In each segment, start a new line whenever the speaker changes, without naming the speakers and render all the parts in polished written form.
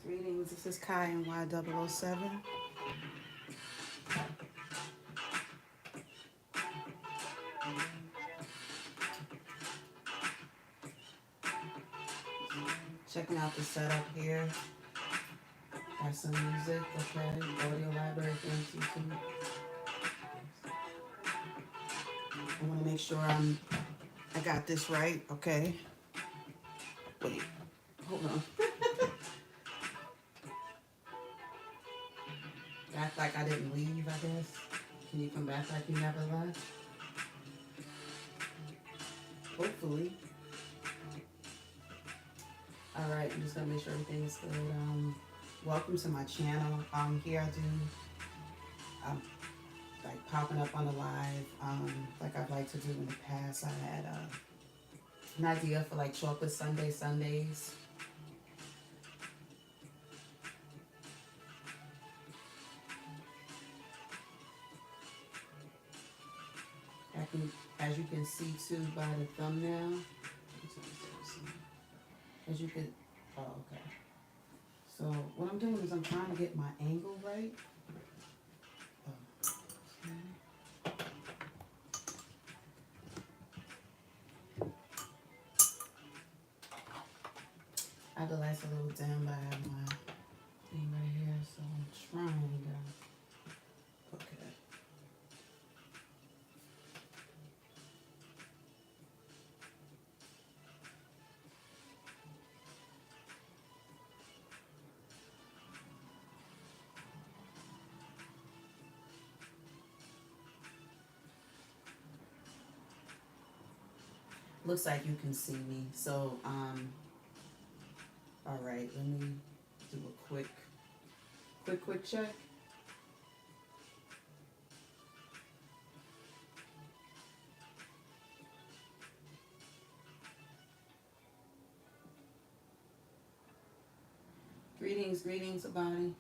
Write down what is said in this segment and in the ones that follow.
Greetings. This is Kai and Y007. Checking out the setup here. Got some music, okay. Audio library, thanks YouTube. I want to make sure I got this right, okay. Wait, hold on. Act like I didn't leave, I guess. Can you come back like you never left? Hopefully. Alright, I'm just gonna make sure everything's good. Welcome to my channel. Here I do like popping up on the live, like I'd like to do in the past. I had an idea for like chocolate Sundays. As you can see too by the thumbnail, as you can, oh, okay. So what I'm doing is I'm trying to get my angle right. Okay. I have the lights a little dim, but I have my thing right here, so I'm trying to, okay. Looks like you can see me. So, all right, let me do a quick check. Greetings, everybody.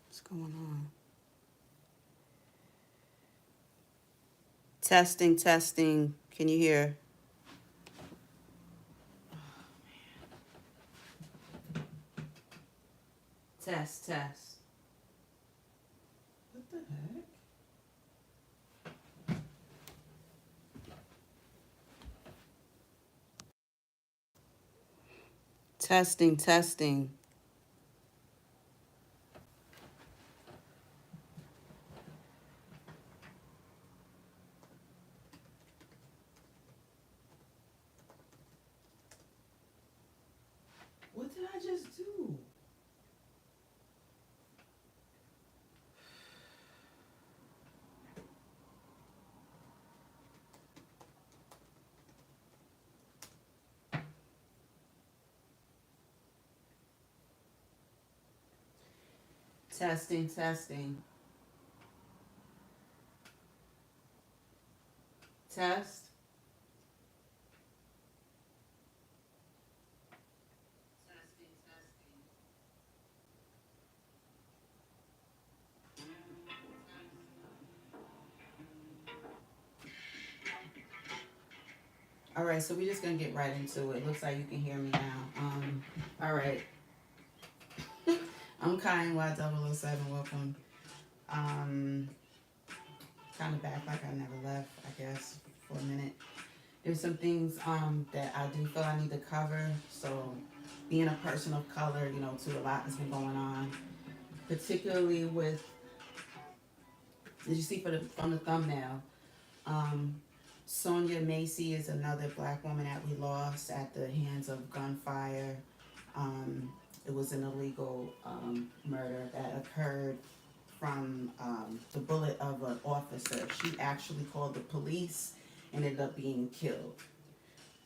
What's going on? Testing. Can you hear? Oh, man. Test. What the heck? Testing. What did I just do? Testing. Test. All right, so we're just gonna get right into it. Looks like you can hear me now. All right. I'm Kai Y007. Welcome. Kind of back like I never left, I guess, for a minute. There's some things that I do feel I need to cover. So, being a person of color, you know, too, a lot has been going on, particularly with. Did you see from the thumbnail? Sonya Massey is another black woman that we lost at the hands of gunfire. It was an illegal murder that occurred from the bullet of an officer. She actually called the police and ended up being killed.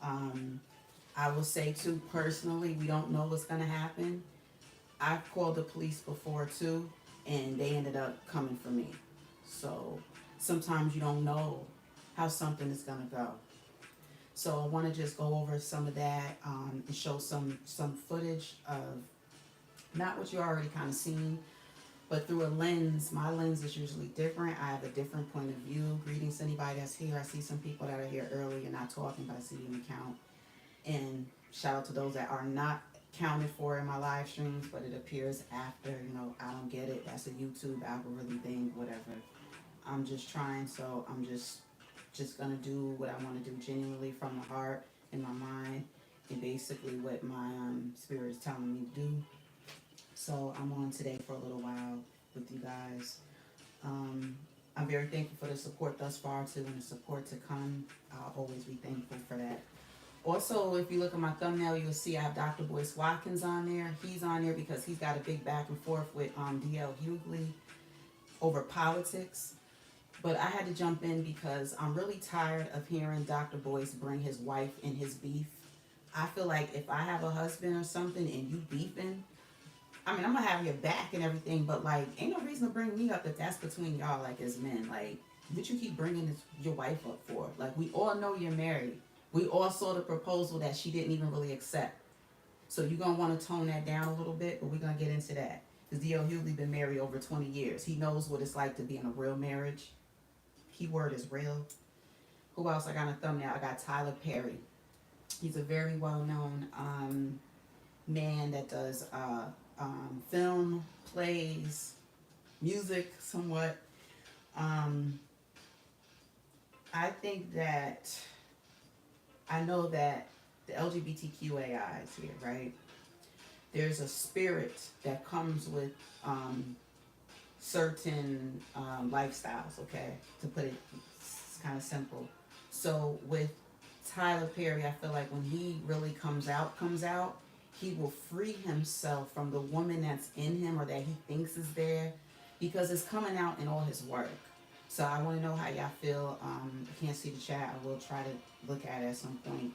I will say too, personally, we don't know what's going to happen. I've called the police before too, and they ended up coming for me. So sometimes you don't know how something is going to go. So I want to just go over some of that and show some footage of not what you already kind of seen, But through a lens, my lens is usually different. I have a different point of view. Greetings to anybody that's here. I see some people that are here early and not talking, but I see you in the count. And shout out to those that are not counted for in my live streams, but it appears after. You know, I don't get it. That's a YouTube algorithm thing, whatever. I'm just trying, so I'm just gonna do what I want to do genuinely from the heart and my mind, and basically what my spirit is telling me to do. So I'm on today for a little while with you guys. I'm very thankful for the support thus far too, and the support to come. I'll always be thankful for that. Also, if you look at my thumbnail, you'll see I have Dr. Boyce Watkins on there. He's on there because he's got a big back and forth with D.L. Hughley over politics. But I had to jump in because I'm really tired of hearing Dr. Boyce bring his wife in his beef. I feel like if I have a husband or something and you beefing, I mean, I'm gonna have your back and everything, but like, ain't no reason to bring me up if that's between y'all, like, as men. Like, what you keep bringing your wife up for? Like, we all know you're married. We all saw the proposal that she didn't even really accept. So you're gonna want to tone that down a little bit, but we're gonna get into that. Because D.L. Hughley been married over 20 years. He knows what it's like to be in a real marriage. Keyword is real. Who else I got on a thumbnail? I got Tyler Perry. He's a very well-known man that does film, plays, music, somewhat. I think that I know that the LGBTQAIs here, right? There's a spirit that comes with certain lifestyles, okay? To put it kind of simple. So with Tyler Perry, I feel like when he really comes out, he will free himself from the woman that's in him or that he thinks is there, because it's coming out in all his work. So I want to know how y'all feel. I can't see the chat. I will try to look at it at some point.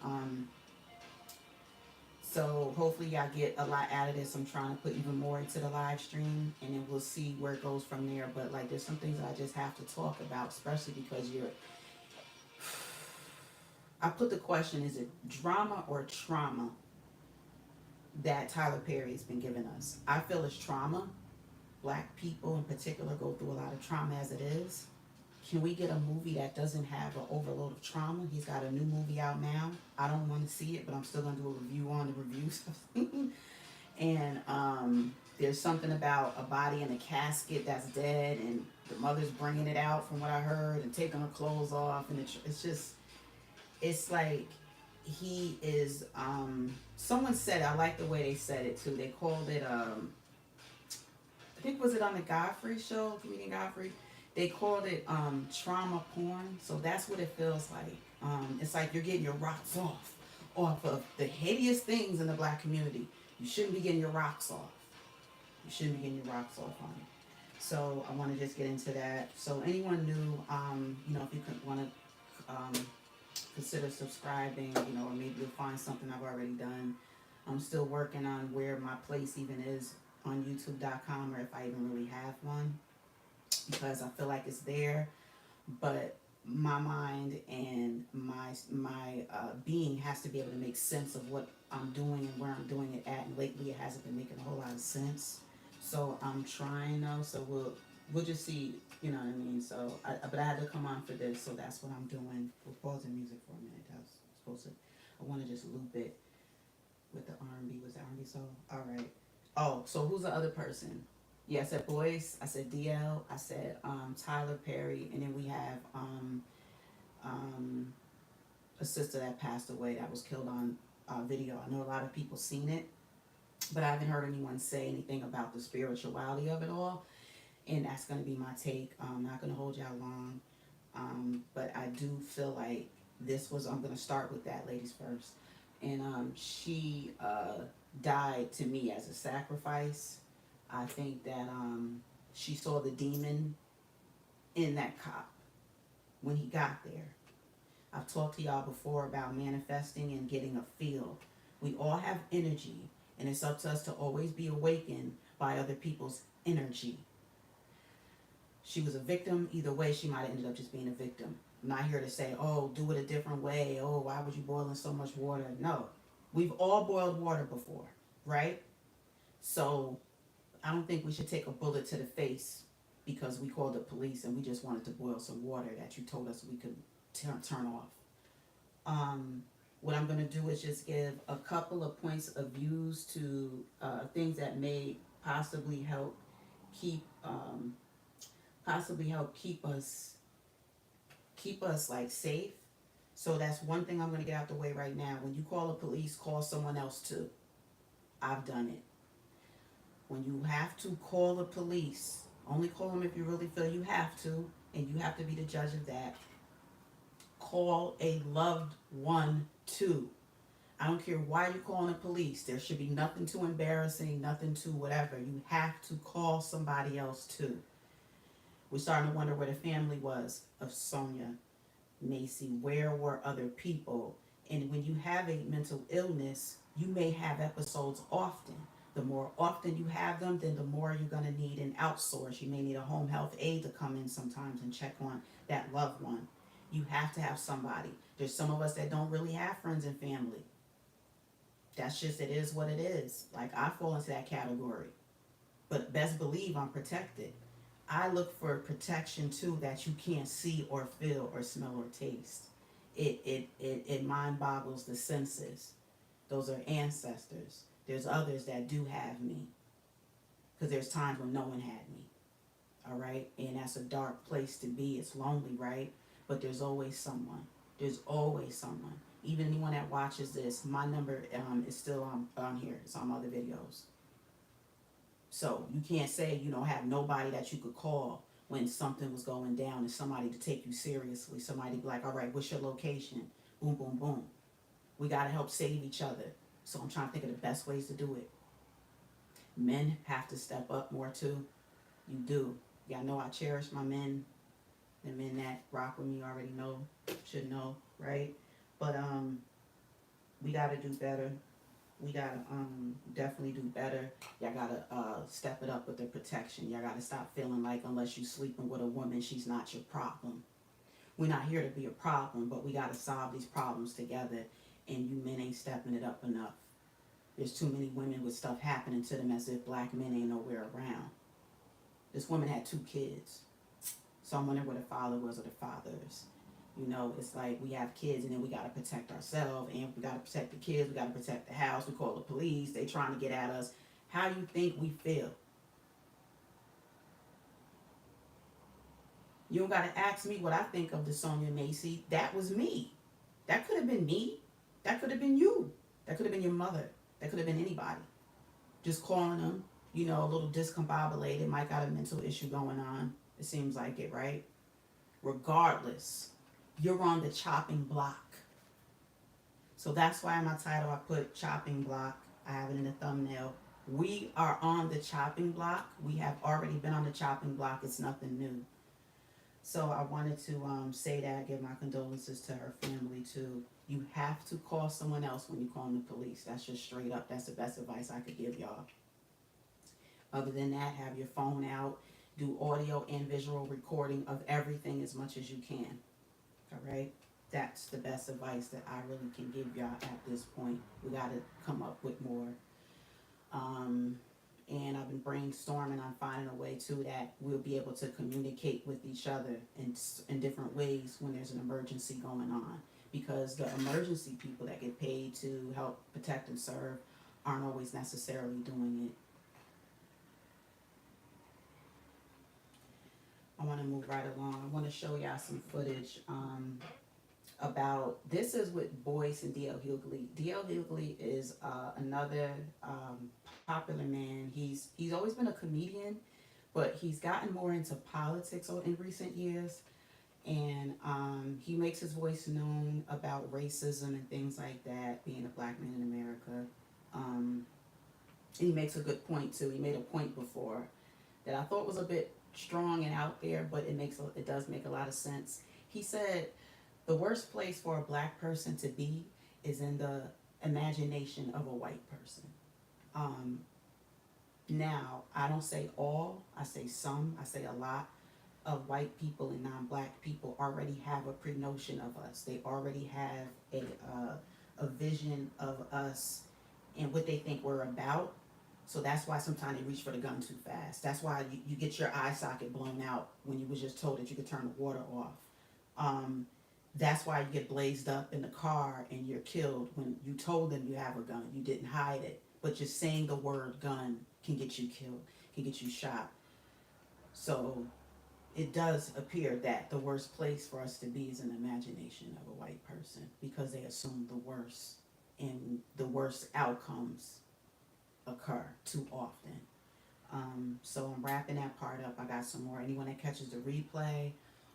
So hopefully y'all get a lot out of this. I'm trying to put even more into the live stream, and then we'll see where it goes from there. But like, there's some things that I just have to talk about, especially because I put the question, is it drama or trauma that Tyler Perry has been giving us? I feel it's trauma. Black people in particular go through a lot of trauma as it is. Can we get a movie that doesn't have an overload of trauma? He's got a new movie out now. I don't want to see it, but I'm still going to do a review on the reviews. And there's something about a body in a casket that's dead, and the mother's bringing it out from what I heard and taking her clothes off. And it's just, it's like he is, someone said, I like the way they said it too. They called it, I think, was it on the Godfrey show, comedian Godfrey? They called it trauma porn. So that's what it feels like. It's like you're getting your rocks off of the hideous things in the black community. You shouldn't be getting your rocks off. You shouldn't be getting your rocks off on it. So I want to just get into that. So anyone new, if you could want to consider subscribing, or maybe you'll find something I've already done. I'm still working on where my place even is on YouTube.com, or if I even really have one, because I feel like it's there, but my mind and my being has to be able to make sense of what I'm doing and where I'm doing it at. And lately, it hasn't been making a whole lot of sense. So I'm trying though. So we'll just see. You know what I mean? So but I had to come on for this, so that's what I'm doing. We're pausing music for a minute. I was supposed to. I want to just loop it with the R&B. Was the R&B song? All right. Oh, so who's the other person? Yeah, I said Boyce, I said DL, I said Tyler Perry, and then we have a sister that passed away that was killed on video. I know a lot of people seen it, but I haven't heard anyone say anything about the spirituality of it all, and that's going to be my take. I'm not going to hold y'all long, but I do feel like I'm going to start with that, ladies first, and she died to me as a sacrifice. I think that she saw the demon in that cop when he got there. I've talked to y'all before about manifesting and getting a feel. We all have energy, and it's up to us to always be awakened by other people's energy. She was a victim. Either way, she might have ended up just being a victim. I'm not here to say, oh, do it a different way. Oh, why was you boiling so much water? No. We've all boiled water before, right? So I don't think we should take a bullet to the face because we called the police and we just wanted to boil some water that you told us we could turn off. What I'm going to do is just give a couple of points of views to things that may possibly help keep keep us like safe. So that's one thing I'm going to get out the way right now. When you call the police, call someone else too. I've done it. When you have to call the police, only call them if you really feel you have to, and you have to be the judge of that. Call a loved one too. I don't care why you're calling the police. There should be nothing too embarrassing, nothing too whatever. You have to call somebody else too. We're starting to wonder where the family was of Sonya Massey. Where were other people? And when you have a mental illness, you may have episodes often. The more often you have them, then the more you're going to need an outsource. You may need a home health aide to come in sometimes and check on that loved one. You have to have somebody. There's some of us that don't really have friends and family. That's just, it is what it is. Like, I fall into that category. But best believe I'm protected. I look for protection too that you can't see or feel or smell or taste. It mind boggles the senses. Those are ancestors. There's others that do have me. Because there's times when no one had me. All right? And that's a dark place to be. It's lonely, right? But there's always someone. There's always someone. Even anyone that watches this, my number is still on here. It's on other videos. So you can't say you don't have nobody that you could call when something was going down and somebody to take you seriously. Somebody to be like, all right, what's your location? Boom, boom, boom. We got to help save each other. So I'm trying to think of the best ways to do it. Men have to step up more too. You do. Y'all know I cherish my men. The men that rock with me already know, should know, right? But we got to do better. We got to definitely do better. Y'all got to step it up with the protection. Y'all got to stop feeling like unless you sleeping with a woman, she's not your problem. We're not here to be a problem, but we got to solve these problems together. And you men ain't stepping it up enough. There's too many women with stuff happening to them as if black men ain't nowhere around. This woman had 2 kids. So I'm wondering where the father was or the fathers. You know, it's like we have kids and then we got to protect ourselves and we got to protect the kids. We got to protect the house. We call the police. They trying to get at us. How you think we feel? You don't got to ask me what I think of the Sonya Massey. That was me. That could have been me. That could have been you. That could have been your mother. That could have been anybody. Just calling them, you know, a little discombobulated. Might got a mental issue going on. It seems like it, right? Regardless, you're on the chopping block. So that's why in my title I put chopping block. I have it in the thumbnail. We are on the chopping block. We have already been on the chopping block. It's nothing new. So I wanted to say that, give my condolences to her family too. You have to call someone else when you call the police. That's just straight up. That's the best advice I could give y'all. Other than that, have your phone out. Do audio and visual recording of everything as much as you can. All right? That's the best advice that I really can give y'all at this point. We got to come up with more. And I've been brainstorming on finding a way too that we'll be able to communicate with each other in different ways when there's an emergency going on. Because the emergency people that get paid to help protect and serve aren't always necessarily doing it. I want to move right along. I want to show y'all some footage about, this is with Boyce and D.L. Hughley. D.L. Hughley is another popular man. He's always been a comedian, but he's gotten more into politics in recent years. And he makes his voice known about racism and things like that, being a black man in America. He makes a good point too. He made a point before that I thought was a bit strong and out there, but it does make a lot of sense. He said the worst place for a black person to be is in the imagination of a white person. Now, I don't say all, I say some, I say a lot of white people and non-black people already have a pre-notion of us. They already have a vision of us and what they think we're about So that's why sometimes they reach for the gun too fast. That's why you get your eye socket blown out when you was just told that you could turn the water off. That's why you get blazed up in the car and you're killed when you told them you have a gun. You didn't hide it. But just saying the word gun can get you killed, can get you shot. So it does appear that the worst place for us to be is in the imagination of a white person, because they assume the worst, and the worst outcomes occur too often. So I'm wrapping that part up. I got some more. Anyone that catches the replay,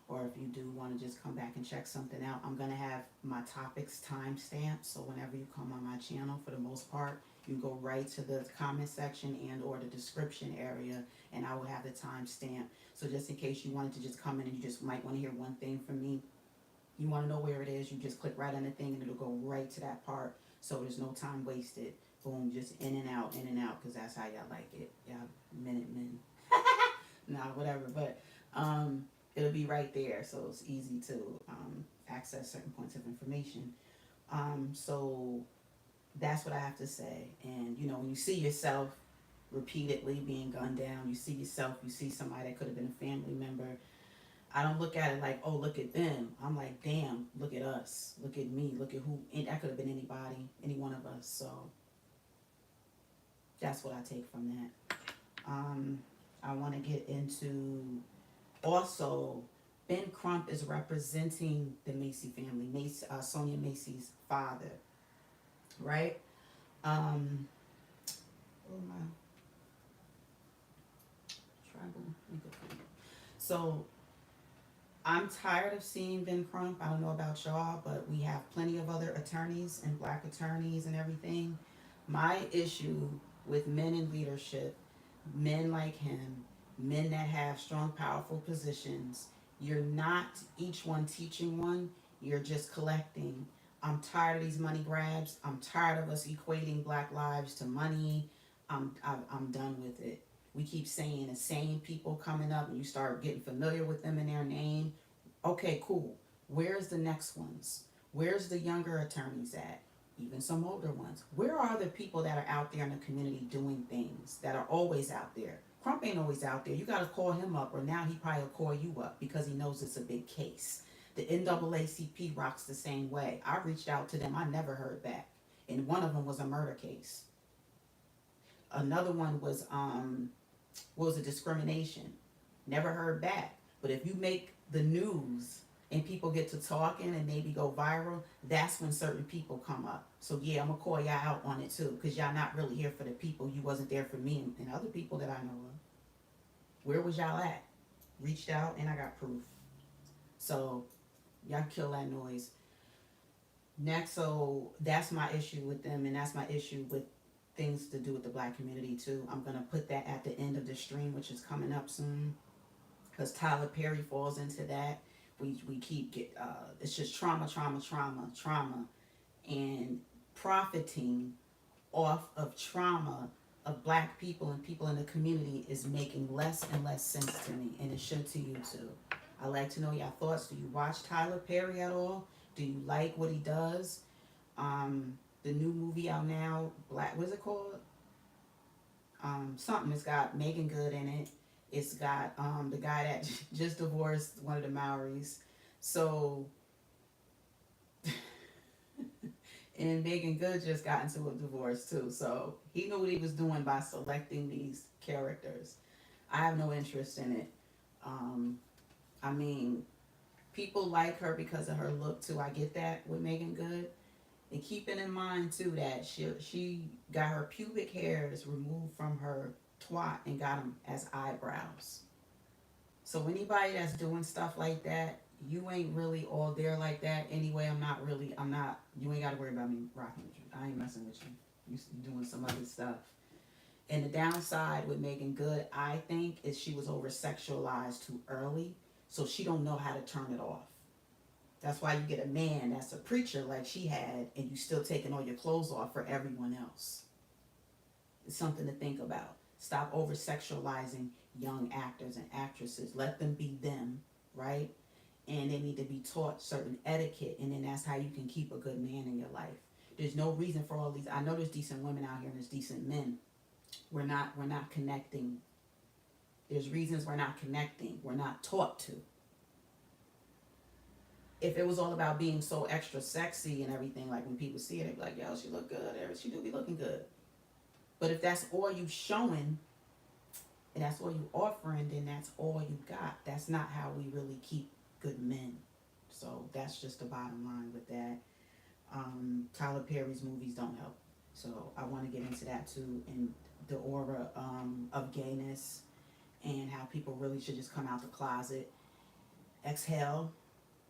or if you do want to just come back and check something out, I'm going to have my topics timestamped. So whenever you come on my channel, for the most part, you go right to the comment section and or the description area, and I will have the timestamp. So just in case you wanted to just come in and you just might want to hear one thing from me, you want to know where it is, you just click right on the thing and it'll go right to that part. So there's no time wasted. Boom, just in and out, because that's how y'all like it. Y'all minute men. Nah, whatever. But it'll be right there, so it's easy to access certain points of information. So that's what I have to say. And you know, when you see yourself repeatedly being gunned down, you see yourself, you see somebody that could have been a family member, I don't look at it like, oh, look at them. I'm like, damn, look at us, look at me, look at who, and that could have been anybody, any one of us. So that's what I take from that. I want to get into, also, Ben Crump is representing the Massey family, Sonya Massey's father, right? Oh my tribal. So I'm tired of seeing Ben Crump. I don't know about y'all, but we have plenty of other attorneys and black attorneys and everything. My issue with men in leadership, men like him, men that have strong, powerful positions, you're not each one teaching one, you're just collecting. I'm tired of these money grabs. I'm tired of us equating black lives to money. I'm done with it. We keep saying the same people coming up, and you start getting familiar with them and their name. Okay, cool. Where's the next ones? Where's the younger attorneys at? Even some older ones. Where are the people that are out there in the community doing things, that are always out there? Crump ain't always out there. You got to call him up, or now he probably will call you up because he knows it's a big case. The NAACP rocks the same way. I reached out to them. I never heard back. And one of them was a murder case. Another one was a discrimination. Never heard back. But if you make the news and people get to talking and maybe go viral, that's when certain people come up. So yeah, I'm gonna call y'all out on it too, because y'all not really here for the people. You wasn't there for me and other people that I know of. Where was y'all at? Reached out and I got proof. So y'all kill that noise. Next, so that's my issue with them, and that's my issue with things to do with the black community too. I'm gonna put that at the end of the stream, which is coming up soon, because Tyler Perry falls into that. We keep it's just trauma, and profiting off of trauma of black people and people in the community is making less and less sense to me, and it should to you too. I like to know your thoughts. Do you watch Tyler Perry at all? Do you like what he does? The new movie out now, what's it called? Something. It's got Megan Good in it. It's got the guy that just divorced one of the Maoris. So, and Megan Good just got into a divorce too. So he knew what he was doing by selecting these characters. I have no interest in it. I mean, people like her because of her look too. I get that with Megan Good. And keeping in mind too that she got her pubic hairs removed from her twat and got them as eyebrows. So anybody that's doing stuff like that, you ain't really all there like that anyway. You ain't got to worry about me rocking with you. I ain't messing with you. You doing some other stuff. And the downside with Megan Good, I think, is she was over sexualized too early. So she don't know how to turn it off. That's why you get a man that's a preacher like she had, and you still taking all your clothes off for everyone else. It's something to think about. Stop over sexualizing young actors and actresses. Let them be them, right? And they need to be taught certain etiquette, and then that's how you can keep a good man in your life. There's no reason for all these. I know there's decent women out here and there's decent men, we're not connecting. There's reasons we're not connecting. We're not taught to. If it was all about being so extra sexy and everything, like when people see it, they be like, yo, she look good. She do be looking good. But if that's all you showing and that's all you offering, then that's all you got. That's not how we really keep good men. So that's just the bottom line with that. Tyler Perry's movies don't help. So I want to get into that too, and the aura of gayness and how people really should just come out the closet, exhale,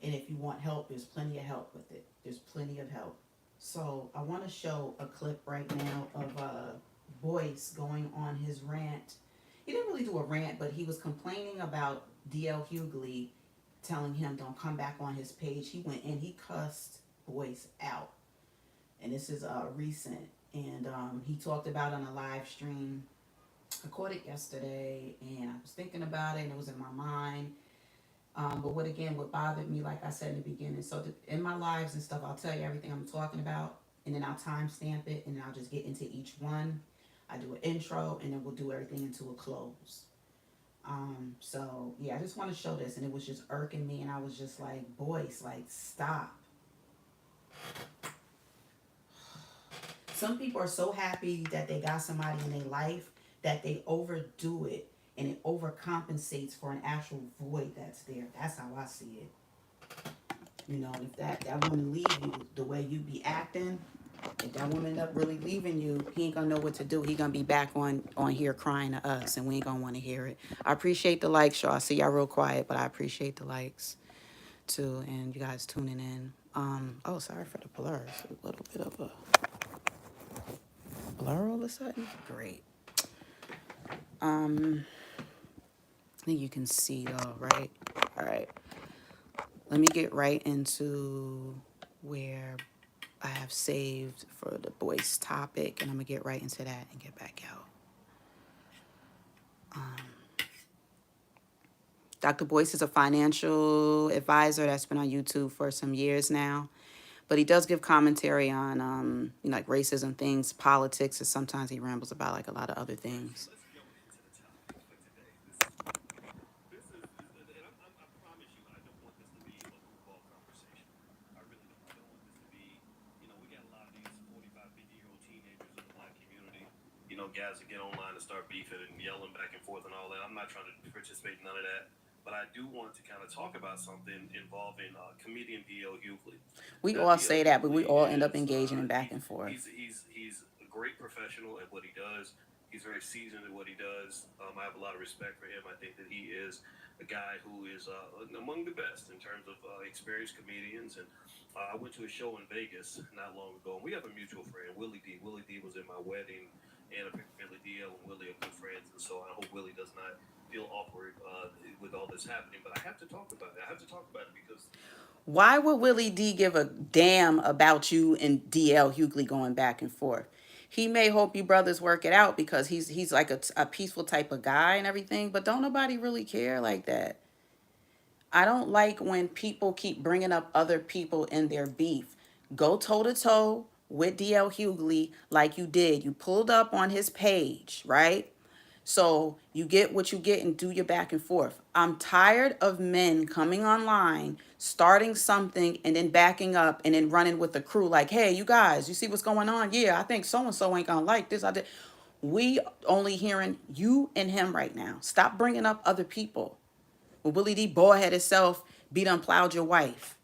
and if you want help, there's plenty of help with it. There's plenty of help. So I want to show a clip right now of Boyce going on his rant. He didn't really do a rant, but he was complaining about D.L. Hughley telling him don't come back on his page. He went and he cussed Boyce out. And this is recent. And he talked about on a live stream. I caught it yesterday and I was thinking about it and it was in my mind. But what bothered me, like I said in the beginning, so in my lives and stuff, I'll tell you everything I'm talking about, and then I'll timestamp it, and then I'll just get into each one. I do an intro, and then we'll do everything into a close. So, yeah, I just want to show this, and it was just irking me, and I was just like, Boyce, like, stop. Some people are so happy that they got somebody in their life that they overdo it. And it overcompensates for an actual void that's there. That's how I see it. You know, if that woman leave you the way you be acting, if that woman end up really leaving you, he ain't gonna know what to do. He gonna be back on here crying to us, and we ain't gonna want to hear it. I appreciate the likes, y'all. I see y'all real quiet, but I appreciate the likes too, and you guys tuning in. Oh, sorry for the blur. It's a little bit of a blur all of a sudden. Great. I think you can see though, right? All right. Let me get right into where I have saved for the Boyce topic, and I'm going to get right into that and get back out. Dr. Boyce is a financial advisor that's been on YouTube for some years now. But he does give commentary on, like racism things, politics, and sometimes he rambles about like a lot of other things.
Guys that get online and start beefing and yelling back and forth and all that. I'm not trying to participate in none of that. But I do want to kind of talk about something involving comedian D.L. Hughley.
We all say that, but we all end up engaging in back and forth.
He's a great professional at what he does. He's very seasoned at what he does. I have a lot of respect for him. I think that he is a guy who is among the best in terms of experienced comedians. And I went to a show in Vegas not long ago, and we have a mutual friend, Willie D. Willie D was in my wedding. And apparently DL and Willie are good friends, and so I hope Willie does not feel awkward with all this happening. But I have to talk about it. I have to talk about it because...
Why would Willie D give a damn about you and DL Hughley going back and forth? He may hope you brothers work it out because he's like a peaceful type of guy and everything, but don't nobody really care like that. I don't like when people keep bringing up other people in their beef. Go toe-to-toe with DL Hughley like you did. You pulled up on his page, right? So you get what you get and do your back and forth. I'm tired of men coming online, starting something and then backing up and then running with the crew like, hey, you guys, you see what's going on? Yeah, I think so-and-so ain't gonna like this. We only hearing you and him right now. Stop bringing up other people. When Willie D. Ballhead himself beat and plowed your wife.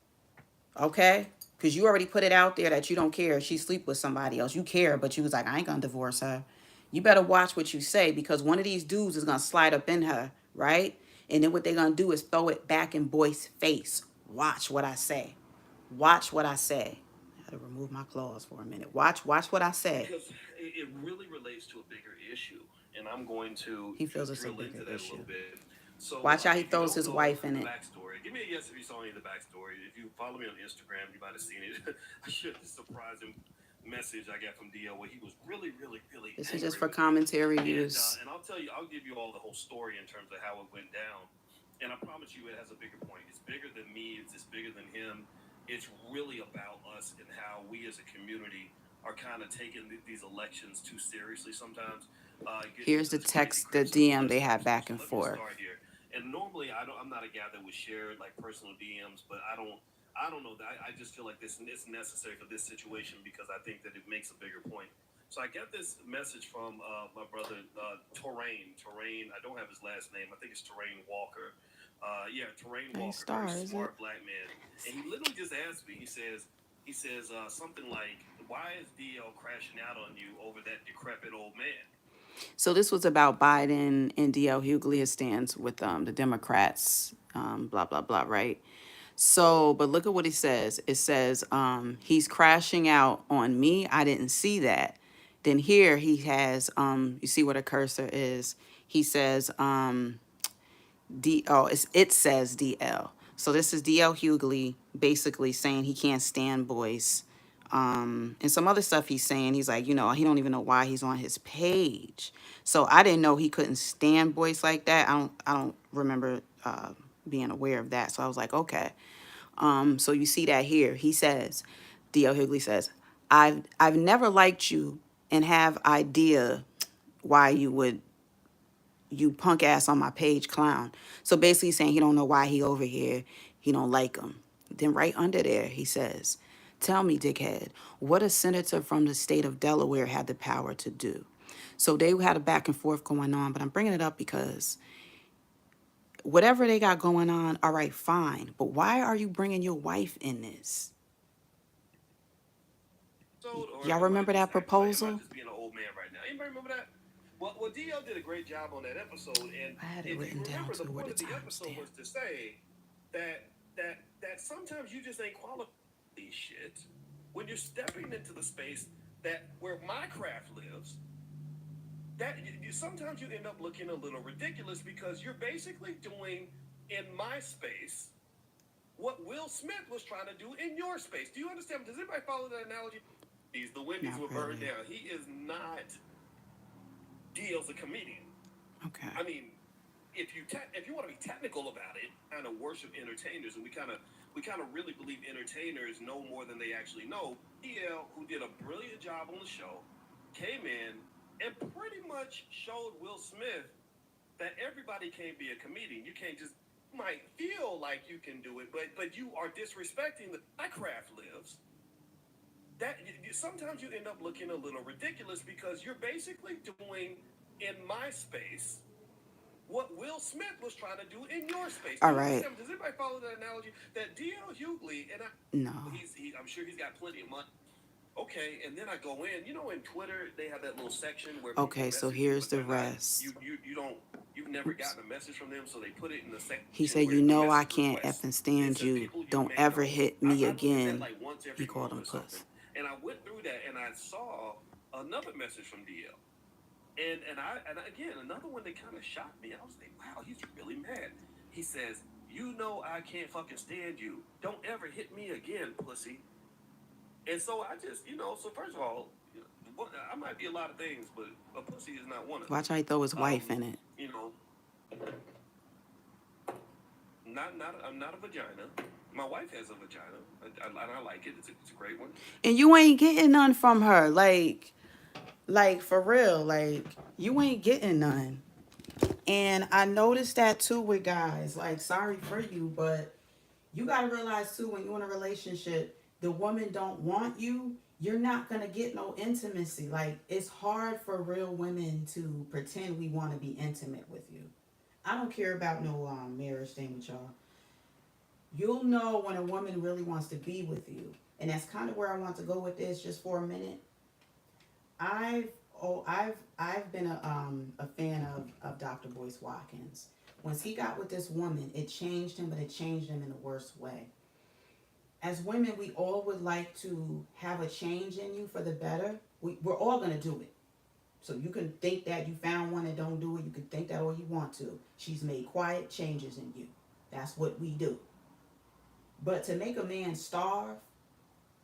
Okay? Because you already put it out there that you don't care if she sleep with somebody else. You care, but you was like, I ain't gonna divorce her. You better watch what you say because one of these dudes is gonna slide up in her, right? And then what they're gonna do is throw it back in Boyce's face. Watch what I say. Watch what I say. I had to remove my claws for a minute. Watch what I say.
Because it really relates to a bigger issue, and I'm going to
he feels it's a
drill into
bigger
that
issue.
A little bit. So
watch how he throws his wife in it.
Backstory. Give me a yes if you saw any of the backstory. If you follow me on Instagram, you might have seen it. I shared this surprising message I got from DL where he was really
this is just for commentary use.
And I'll tell you, I'll give you all the whole story in terms of how it went down. And I promise you it has a bigger point. It's bigger than me. It's bigger than him. It's really about us and how we as a community are kind of taking these elections too seriously sometimes. getting
Here's
into
the
this crazy
text, the
crap. So
DM
let's
they
start.
had
So,
back
so
and
let me
forth.
start here. And normally, I'm not a guy that would share like personal DMs, but I don't know. I just feel like this is necessary for this situation because I think that it makes a bigger point. So I got this message from my brother Terrain. Terrain. I don't have his last name. I think it's Terrain Walker. Yeah, Terrain
Nice
Walker, very
star, is it?
smart black man. And he literally just asked me. He says something like, "Why is DL crashing out on you over that decrepit old man?"
So this was about Biden and DL Hughley stands with the Democrats, blah blah blah, right? So, but look at what he says. It says he's crashing out on me. I didn't see that. Then here he has you see what a cursor is. He says it says DL. So this is DL Hughley basically saying he can't stand Boyce. And some other stuff he's saying, he's like, he don't even know why he's on his page. So I didn't know he couldn't stand Boyce like that. I don't remember being aware of that. So I was like, okay. So you see that here. He says, DL Hughley says, I've never liked you and have idea why you punk ass on my page clown. So basically saying he don't know why he over here. He don't like him. Then right under there, he says, tell me, dickhead, what a senator from the state of Delaware had the power to do. So they had a back and forth going on, but I'm bringing it up because whatever they got going on, all right, fine. But why are you bringing your wife in this?
Or
Y'all
am I
remember
just
that
acting like am I
proposal?
just being an old man right now? Anybody remember that? Well, DL did a great job on that episode, and
I had it
if you
written down
remember, the
too where
point
the
of the
time
episode
stamp.
was to say that sometimes you just ain't qualified for these shit when you're stepping into the space that where my craft lives. That sometimes you end up looking a little ridiculous because you're basically doing in my space what Will Smith was trying to do in your space. Do you understand? Does anybody follow that analogy? The Wendy's
Not
were burned
really.
down. He is not DL's a comedian.
Okay.
I mean, if you want to be technical about it, kind of worship entertainers, and we kind of really believe entertainers know more than they actually know. DL, who did a brilliant job on the show, came in and pretty much showed Will Smith that everybody can't be a comedian. You can't just might feel like you can do it, but you are disrespecting the my craft lives. That sometimes you end up looking a little ridiculous because you're basically doing in my space what Will Smith was trying to do in your space. Do
All
you
right.
understand? Does anybody follow that analogy? That D.L. Hughley and
No.
I'm sure he's got plenty of money. Okay, and then I go in. You know, in Twitter they have that little section where people
Okay, so
message you,
here's
but
the
they're not.
rest.
You don't. You've never gotten a message from them, so they put it in the section
He said,
where
you
the
know I
message
can't
request.
effing
It
stand
says
you.
people you
Don't
may
ever
know.
hit me
I look at that
again.
like once
He
every
called
month
him
or something,
puss.
and I went through that and I saw another message from DL. And again, another one that kind of shocked me. I was like, wow, he's really mad. He says, you know I can't fucking stand you. Don't ever hit me again, pussy. And so I just, so first of all, I might be a lot of things, but a pussy is not one of them.
Watch how he throw his wife in it.
You know, I'm not a vagina. My wife has a vagina, and I like it. It's a great one.
And you ain't getting none from her. Like for real. Like, you ain't getting none. And I noticed that too with guys. Like, sorry for you, but you got to realize too, when you're in a relationship, the woman don't want you, you're not going to get no intimacy. Like, it's hard for real women to pretend we want to be intimate with you. I don't care about no marriage thing with y'all. You'll know when a woman really wants to be with you. And that's kind of where I want to go with this just for a minute. I've been a fan of Dr. Boyce Watkins. Once he got with this woman, it changed him, but it changed him in the worst way. As women, we all would like to have a change in you for the better. We're all gonna do it. So you can think that you found one and don't do it. You can think that all you want to. She's made quiet changes in you. That's what we do. But to make a man starve,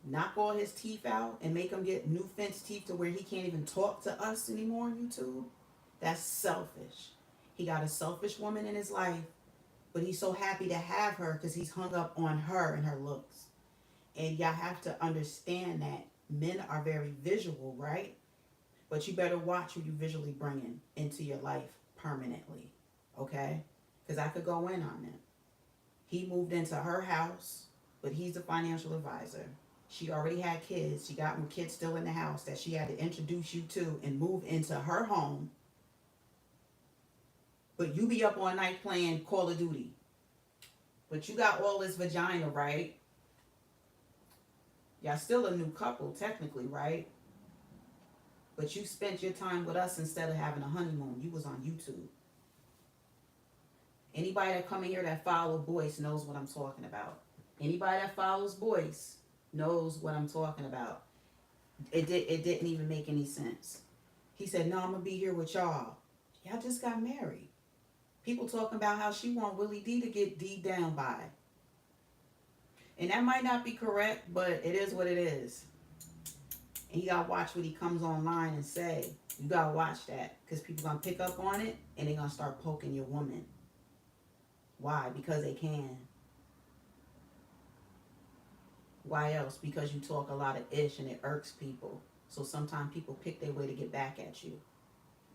knock all his teeth out, and make him get new fence teeth to where he can't even talk to us anymore on YouTube, that's selfish. He got a selfish woman in his life, but he's so happy to have her because he's hung up on her and her looks. And y'all have to understand that men are very visual, right? But you better watch who you visually bringing into your life permanently, okay? Because I could go in on it. He moved into her house, but he's the financial advisor. She already had kids. She got more kids still in the house that she had to introduce you to and move into her home. But you be up all night playing Call of Duty. But you got all this vagina, right? Y'all still a new couple, technically, right? But you spent your time with us instead of having a honeymoon. You was on YouTube. Anybody that come in here that follow Boyce knows what I'm talking about. Anybody that follows Boyce knows what I'm talking about. It didn't even make any sense. He said, no, I'm going to be here with y'all. Y'all just got married. People talking about how she want Willie D to get D down by. And that might not be correct, but it is what it is. And you gotta watch what he comes online and say. You gotta watch that. Because people gonna pick up on it and they gonna start poking your woman. Why? Because they can. Why else? Because you talk a lot of ish and it irks people. So sometimes people pick their way to get back at you.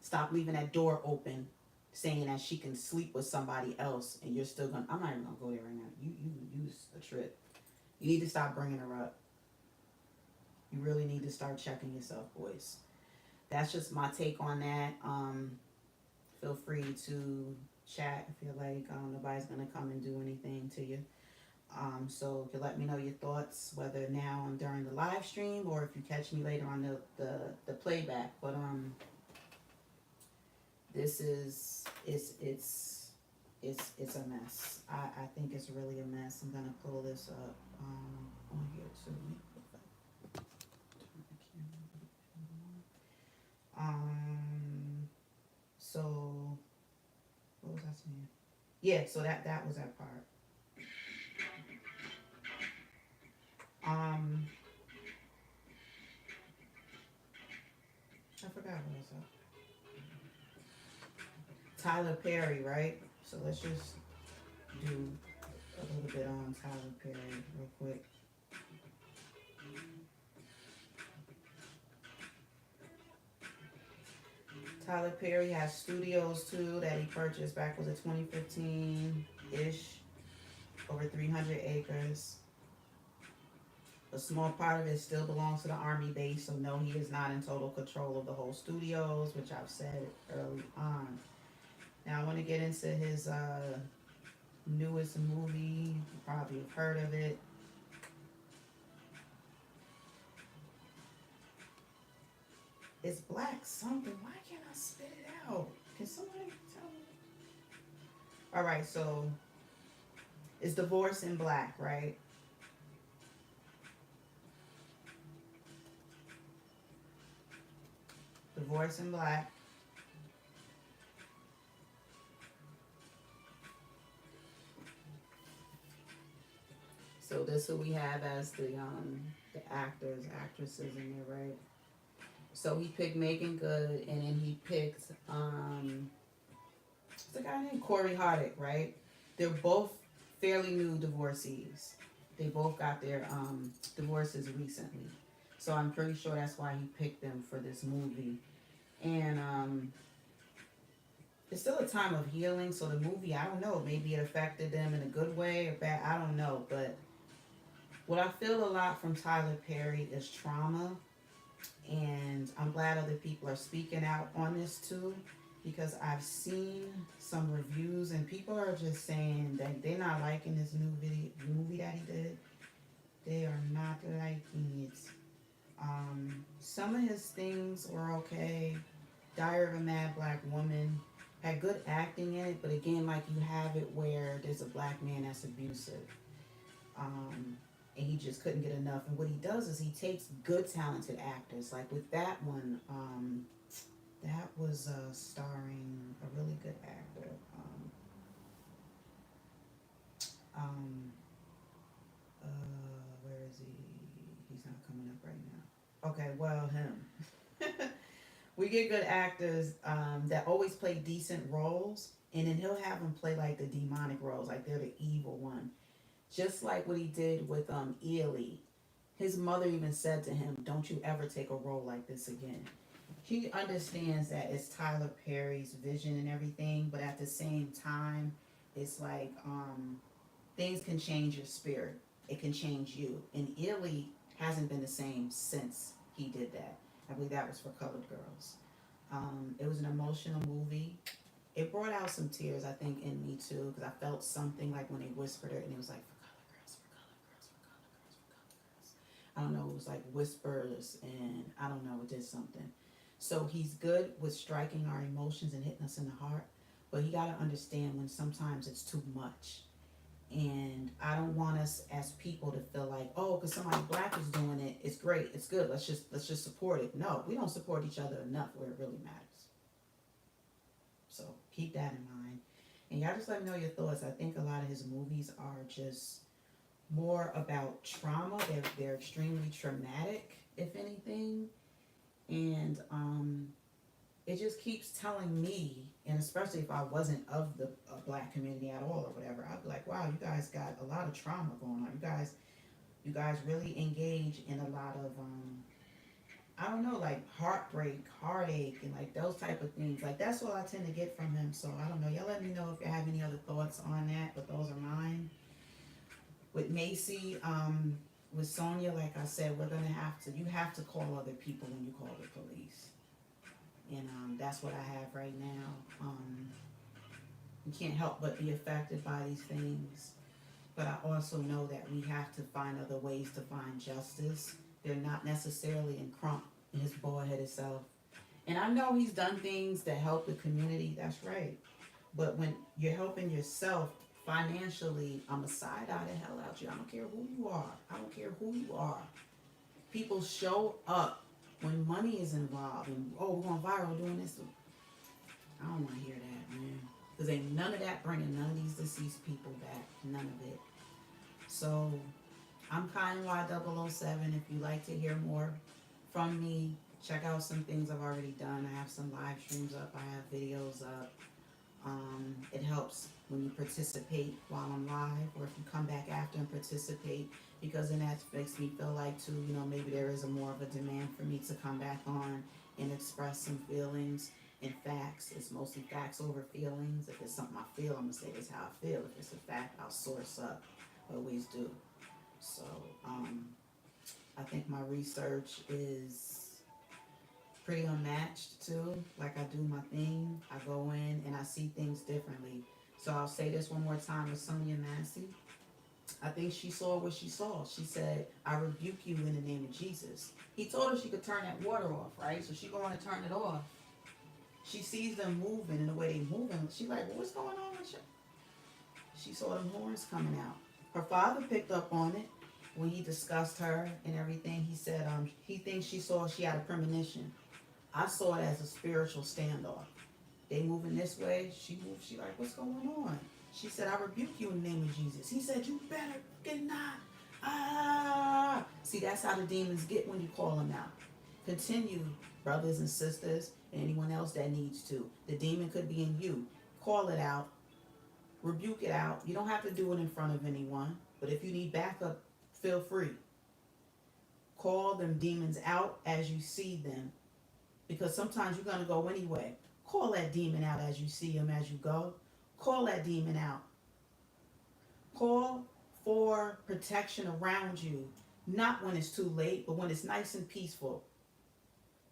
Stop leaving that door open saying that she can sleep with somebody else and you're still gonna, I'm not even gonna go there right now. You use a trip. You need to stop bringing her up. You really need to start checking yourself, boys. That's just my take on that. Feel free to chat if you're like, nobody's gonna come and do anything to you. So you can let me know your thoughts, whether now and during the live stream or if you catch me later on the playback. But this is it's a mess. I think it's really a mess. I'm gonna pull this up on here too. So what was I saying? Yeah, so that was that part. I forgot what I was up. Tyler Perry, right? So let's just do a little bit on Tyler Perry real quick. Tyler Perry has studios too that he purchased back, was it 2015-ish, over 300 acres. A small part of it still belongs to the Army base, so no, he is not in total control of the whole studios, which I've said early on. Now I want to get into his newest movie. You probably have heard of it. It's black something. Why can't I spit it out? Can somebody tell me? All right, so it's Divorce in Black, right? Divorce in Black. So this who we have as the actors, actresses in there, right? So he picked Megan Good, and then he picked it's a guy named Corey Hardick, right? They're both fairly new divorcees. They both got their divorces recently, so I'm pretty sure that's why he picked them for this movie. And it's still a time of healing, so the movie, I don't know, maybe it affected them in a good way or bad, I don't know. But what I feel a lot from Tyler Perry is trauma. And I'm glad other people are speaking out on this too, because I've seen some reviews and people are just saying that they're not liking this new movie that he did. They are not liking it. Some of his things were okay. Diary of a Mad Black Woman had good acting in it, but again, like you have it where there's a black man that's abusive. And he just couldn't get enough. And what he does is he takes good, talented actors. Like with that one, that was starring a really good actor. Where is he? He's not coming up right now. Okay, well, him. We get good actors that always play decent roles, and then he'll have them play like the demonic roles, like they're the evil one. Just like what he did with Ely. His mother even said to him, don't you ever take a role like this again. he understands that it's Tyler Perry's vision and everything, but at the same time, it's like things can change your spirit. It can change you. And Italy hasn't been the same since he did that. I believe that was for Colored Girls. It was an emotional movie. It brought out some tears, I think, in me too, because I felt something like when they whispered it, and it was like, for colored girls, for colored girls, for colored girls, for colored girls. I don't know, it was like whispers, and I don't know, it did something. So he's good with striking our emotions and hitting us in the heart, but he got to understand when sometimes it's too much. And I don't want us as people to feel like, oh, because somebody black is doing it, it's great, it's good. Let's just support it. No, we don't support each other enough where it really matters. So keep that in mind. And y'all just let me know your thoughts. I think a lot of his movies are just more about trauma. They're extremely traumatic, if anything. And it just keeps telling me, and especially if I wasn't of the black community at all or whatever, I'd be like, wow, you guys got a lot of trauma going on. You guys really engage in a lot of I don't know, like heartbreak, heartache, and like those type of things. Like that's what I tend to get from him. So I don't know. Y'all let me know if you have any other thoughts on that, but those are mine. With Macy, with Sonya, like I said, you have to call other people when you call the police. And that's what I have right now. You can't help but be affected by these things. But I also know that we have to find other ways to find justice. They're not necessarily in Crump and his bald-headed self. And I know he's done things that help the community, that's right. But when you're helping yourself financially, I'm a side-eye the hell out you. I don't care who you are. I don't care who you are. People show up when money is involved and, oh, we're going viral doing this. I don't want to hear that, man. Because ain't none of that bringing none of these deceased people back. None of it. So I'm KyY007. If you like to hear more from me, check out some things I've already done. I have some live streams up. I have videos up. It helps when you participate while I'm live, or if you come back after and participate, because then that makes me feel like too, maybe there is more of a demand for me to come back on and express some feelings and facts. It's mostly facts over feelings. If it's something I feel, I'm gonna say this how I feel. If it's a fact, I'll source up. I always do. So I think my research is pretty unmatched too. Like I do my thing, I go in and I see things differently. So I'll say this one more time with Sonya Massey. I think she saw what she saw. She said, I rebuke you in the name of Jesus. He told her she could turn that water off, right? So she going to turn it off. She sees them moving and the way they moving. She like, well, what's going on with you? She saw them horns coming out. Her father picked up on it when he discussed her and everything. He said he thinks she had a premonition. I saw it as a spiritual standoff. They moving this way. She moved. She like, what's going on? She said, I rebuke you in the name of Jesus. He said, you better get not. Ah. See, that's how the demons get when you call them out. Continue, brothers and sisters, and anyone else that needs to. The demon could be in you. Call it out. Rebuke it out. You don't have to do it in front of anyone. But if you need backup, feel free. Call them demons out as you see them. Because sometimes you're going to go anyway. Call that demon out as you see him as you go. Call that demon out. Call for protection around you. Not when it's too late, but when it's nice and peaceful.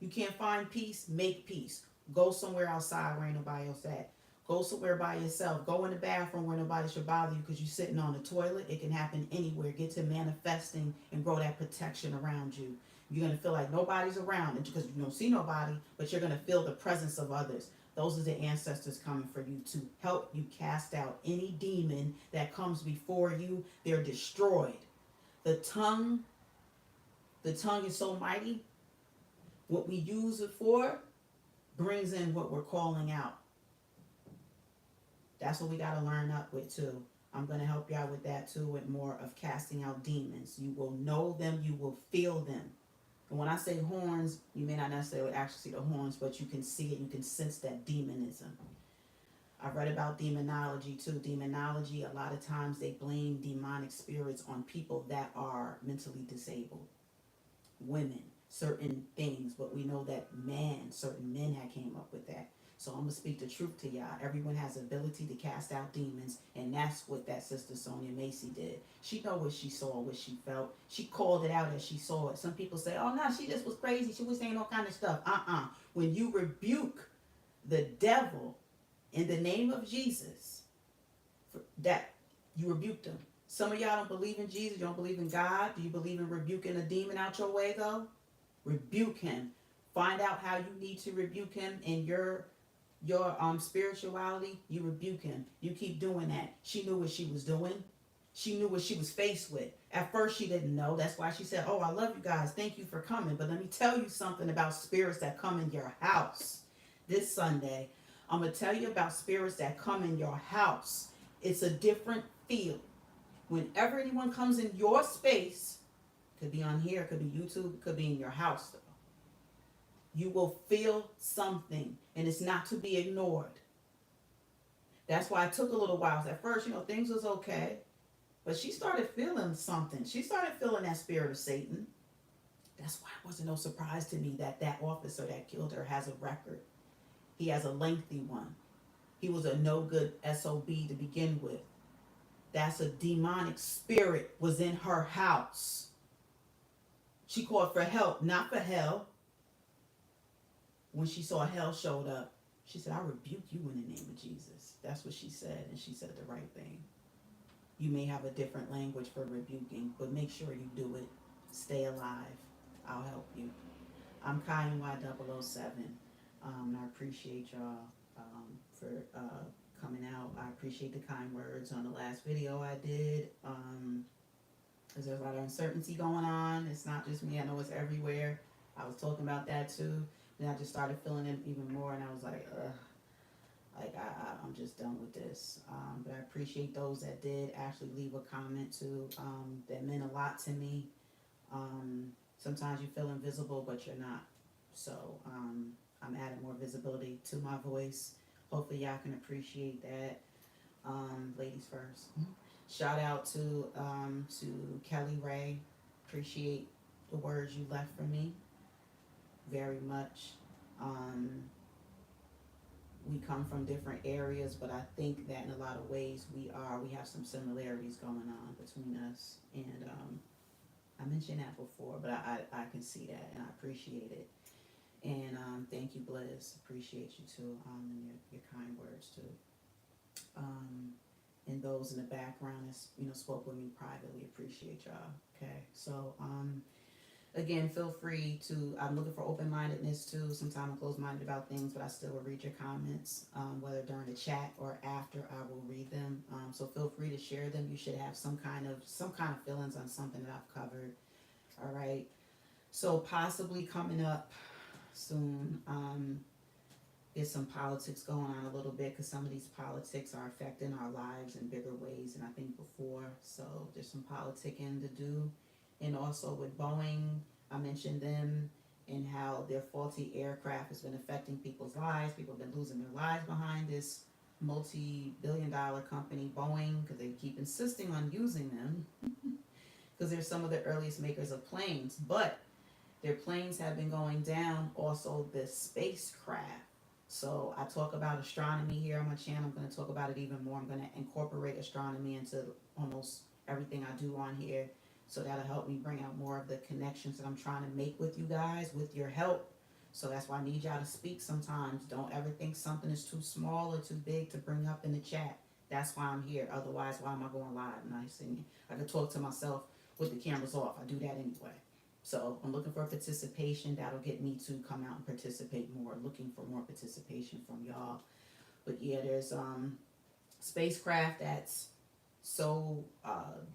You can't find peace, make peace. Go somewhere outside where ain't nobody else at. Go somewhere by yourself. Go in the bathroom where nobody should bother you because you're sitting on the toilet. It can happen anywhere. Get to manifesting and grow that protection around you. You're going to feel like nobody's around because you don't see nobody, but you're going to feel the presence of others. Those are the ancestors coming for you to help you cast out any demon that comes before you. They're destroyed. The tongue is so mighty. What we use it for brings in what we're calling out. That's what we got to learn up with too. I'm going to help you out with that too, with more of casting out demons. You will know them. You will feel them. And when I say horns, you may not necessarily actually see the horns, but you can see it. You can sense that demonism. I've read about demonology too. Demonology, a lot of times they blame demonic spirits on people that are mentally disabled. Women. certain things, but we know that certain men had came up with that. So I'm gonna speak the truth to y'all. Everyone has the ability to cast out demons, and that's what that sister Sonya Massey did. She know what she saw, what she felt. She called it out as she saw it. Some people say, "Oh no, she just was crazy. She was saying all kind of stuff." When you rebuke the devil in the name of Jesus, that you rebuke them. Some of y'all don't believe in Jesus. You don't believe in God. Do you believe in rebuking a demon out your way though? Rebuke him. Find out how you need to rebuke him in your spirituality. You rebuke him. You keep doing that. She knew what she was doing. She knew what she was faced with. At first she didn't know. That's why she said, "Oh, I love you guys. Thank you for coming. But let me tell you something about spirits that come in your house." This Sunday, I'm going to tell you about spirits that come in your house. It's a different feel. Whenever anyone comes in your space, could be on here, could be YouTube, could be in your house though, you will feel something, and it's not to be ignored. That's why it took a little while. At first, things was okay, but she started feeling something. She started feeling that spirit of Satan. That's why it wasn't no surprise to me that that officer that killed her has a record. He has a lengthy one. He was a no good SOB to begin with. That's a demonic spirit was in her house. She called for help, not for hell. When she saw hell showed up, she said, "I rebuke you in the name of Jesus." That's what she said, and she said the right thing. You may have a different language for rebuking, but make sure you do it. Stay alive. I'll help you. I'm Kyan Y007. I appreciate y'all for coming out. I appreciate the kind words on the last video I did. Because there's a lot of uncertainty going on. It's not just me. I know it's everywhere. I was talking about that too. Then I just started feeling it even more, and I was like, ugh. I'm just done with this. But I appreciate those that did actually leave a comment too. That meant a lot to me. Sometimes you feel invisible, but you're not. So I'm adding more visibility to my voice. Hopefully y'all can appreciate that. Ladies first. Shout out to Kelly Ray. Appreciate the words you left for me very much. We come from different areas, but I think that in a lot of ways we have some similarities going on between us. And I mentioned that before, but I can see that, and I appreciate it. And thank you, Bliss. Appreciate you too, and your kind words too. And those in the background that spoke with me privately, appreciate y'all. Okay, so again, feel free to. I'm looking for open-mindedness too. Sometimes I'm closed-minded about things, but I still will read your comments, whether during the chat or after. I will read them. So feel free to share them. You should have some kind of feelings on something that I've covered. All right. So possibly coming up soon, there's some politics going on a little bit, because some of these politics are affecting our lives in bigger ways than I think before. So there's some politicking to do. And also with Boeing, I mentioned them and how their faulty aircraft has been affecting people's lives. People have been losing their lives behind this multi-billion-dollar company, Boeing, because they keep insisting on using them because they're some of the earliest makers of planes. But their planes have been going down, also the spacecraft. So I talk about astronomy here on my channel. I'm going to talk about it even more. I'm going to incorporate astronomy into almost everything I do on here. So that'll help me bring out more of the connections that I'm trying to make with you guys, with your help. So that's why I need y'all to speak sometimes. Don't ever think something is too small or too big to bring up in the chat. That's why I'm here. Otherwise, why am I going live? And I can talk to myself with the cameras off. I do that anyway. So I'm looking for participation. That'll get me to come out and participate more. Looking for more participation from y'all. But yeah, there's spacecraft that's so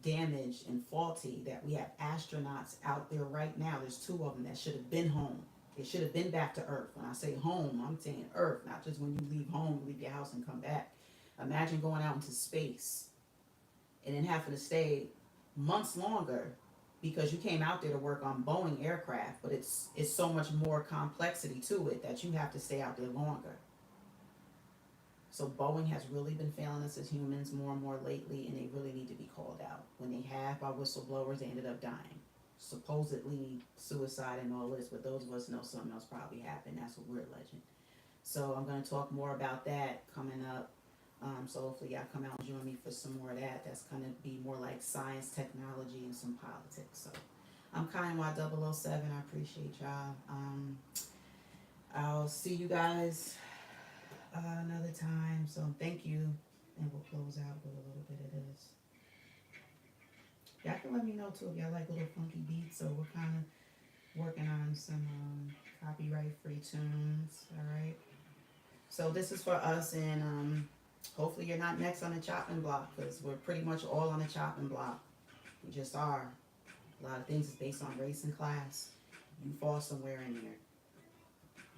damaged and faulty that we have astronauts out there right now. There's 2 of them that should have been home. They should have been back to Earth. When I say home, I'm saying Earth, not just when you leave home, leave your house and come back. Imagine going out into space and then having to stay months longer because you came out there to work on Boeing aircraft, but it's so much more complexity to it that you have to stay out there longer. So Boeing has really been failing us as humans more and more lately, and they really need to be called out. When they have, by whistleblowers, they ended up dying. supposedly suicide and all this, but those of us know something else probably happened. That's what we're alleging. So I'm going to talk more about that coming up. So hopefully y'all come out and join me for some more of that. That's going to be more like science, technology, and some politics. So I'm Kind Y007. I appreciate y'all. I'll see you guys another time. So thank you. And we'll close out with a little bit of this. Y'all can let me know too if y'all like little funky beats. So we're kind of working on some copyright free tunes. Alright. So this is for us, and hopefully you're not next on the chopping block, because we're pretty much all on the chopping block. We just are. A lot of things is based on race and class. You fall somewhere in here.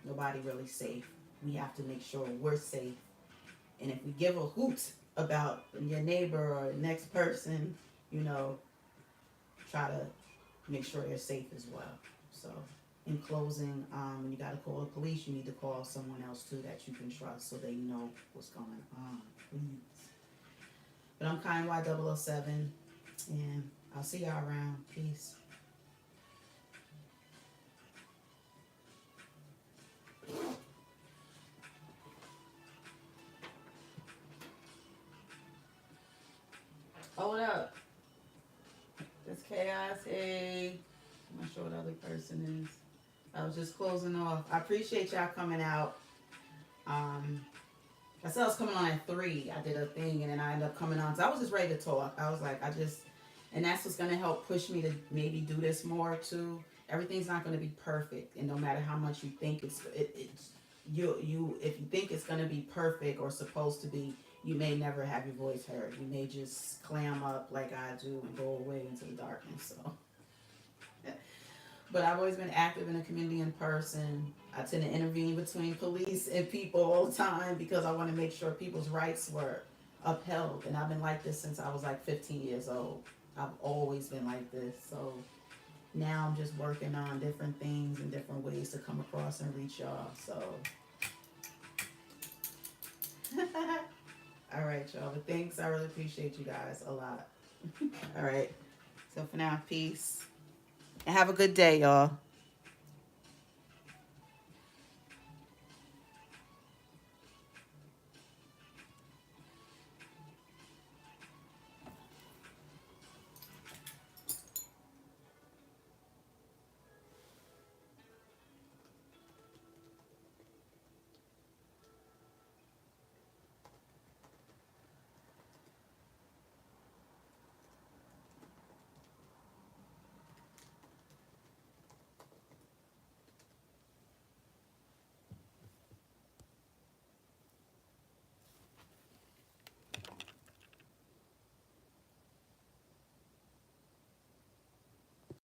Nobody really safe. We have to make sure we're safe. And if we give a hoot about your neighbor or the next person, you know, try to make sure they're safe as well. So in closing, when you got to call the police, you need to call someone else too that you can trust so they know what's going on. Please. But I'm Kind Y007, and I'll see y'all around. Peace. Hold up. That's Chaos. Hey. I'm not sure what other person is. I was just closing off. I appreciate y'all coming out. I said I was coming on at 3. I did a thing and then I ended up coming on. So I was just ready to talk. I was like, and that's what's going to help push me to maybe do this more too. Everything's not going to be perfect. And no matter how much you think if you think it's going to be perfect or supposed to be, you may never have your voice heard. You may just clam up like I do and go away into the darkness. So. But I've always been active in the community in person. I tend to intervene between police and people all the time because I want to make sure people's rights were upheld. And I've been like this since I was like 15 years old. I've always been like this. So now I'm just working on different things and different ways to come across and reach y'all. So, all right, y'all. But thanks. I really appreciate you guys a lot. All right. So for now, peace. And have a good day, y'all.